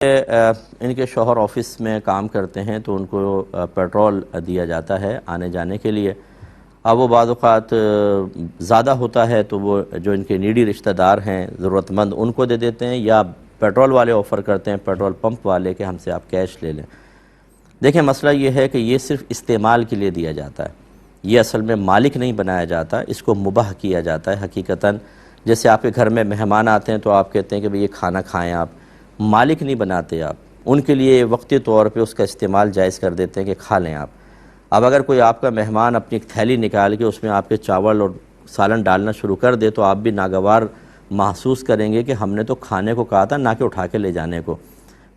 ان کے شوہر آفس میں کام کرتے ہیں تو ان کو پیٹرول دیا جاتا ہے آنے جانے کے لیے۔ اب وہ بعض اوقات زیادہ ہوتا ہے تو وہ جو ان کے نیڈی رشتہ دار ہیں ضرورت مند ان کو دے دیتے ہیں، یا پیٹرول والے آفر کرتے ہیں، پیٹرول پمپ والے، کہ ہم سے آپ کیش لے لیں۔ دیکھیں مسئلہ یہ ہے کہ یہ صرف استعمال کے لیے دیا جاتا ہے، یہ اصل میں مالک نہیں بنایا جاتا، اس کو مباح کیا جاتا ہے حقیقتاً۔ جیسے آپ کے گھر میں مہمان آتے ہیں تو آپ کہتے ہیں کہ بھئی یہ کھانا کھائیں، آپ مالک نہیں بناتے، آپ ان کے لیے وقتی طور پہ اس کا استعمال جائز کر دیتے ہیں کہ کھا لیں آپ۔ اب اگر کوئی آپ کا مہمان اپنی ایک تھیلی نکال کے اس میں آپ کے چاول اور سالن ڈالنا شروع کر دے تو آپ بھی ناگوار محسوس کریں گے کہ ہم نے تو کھانے کو کہا تھا، نہ کہ اٹھا کے لے جانے کو۔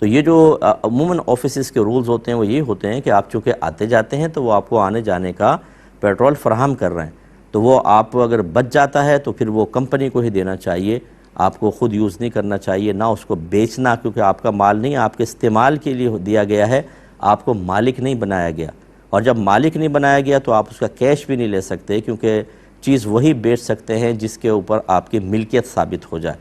تو یہ جو عموماً آفیسز کے رولز ہوتے ہیں وہ یہ ہوتے ہیں کہ آپ چونکہ آتے جاتے ہیں تو وہ آپ کو آنے جانے کا پیٹرول فراہم کر رہے ہیں، تو وہ آپ اگر بچ جاتا ہے تو پھر وہ کمپنی کو ہی دینا چاہیے، آپ کو خود یوز نہیں کرنا چاہیے، نہ اس کو بیچنا، کیونکہ آپ کا مال نہیں، آپ کے استعمال کے لیے دیا گیا ہے، آپ کو مالک نہیں بنایا گیا۔ اور جب مالک نہیں بنایا گیا تو آپ اس کا کیش بھی نہیں لے سکتے، کیونکہ چیز وہی بیچ سکتے ہیں جس کے اوپر آپ کی ملکیت ثابت ہو جائے،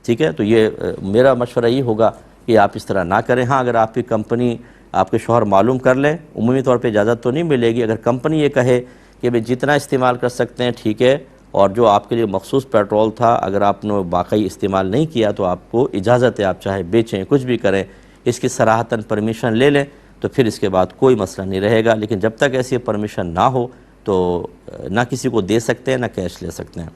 ٹھیک ہے؟ تو یہ میرا مشورہ یہ ہوگا کہ آپ اس طرح نہ کریں۔ ہاں اگر آپ کی کمپنی، آپ کے شوہر معلوم کر لیں، عمومی طور پہ اجازت تو نہیں ملے گی، اگر کمپنی یہ کہے کہ بھئی جتنا استعمال کر سکتے ہیں ٹھیک ہے، اور جو آپ کے لیے مخصوص پیٹرول تھا اگر آپ نے واقعی استعمال نہیں کیا تو آپ کو اجازت ہے، آپ چاہے بیچیں، کچھ بھی کریں، اس کی صراحتاً پرمیشن لے لیں تو پھر اس کے بعد کوئی مسئلہ نہیں رہے گا۔ لیکن جب تک ایسی پرمیشن نہ ہو تو نہ کسی کو دے سکتے ہیں، نہ کیش لے سکتے ہیں۔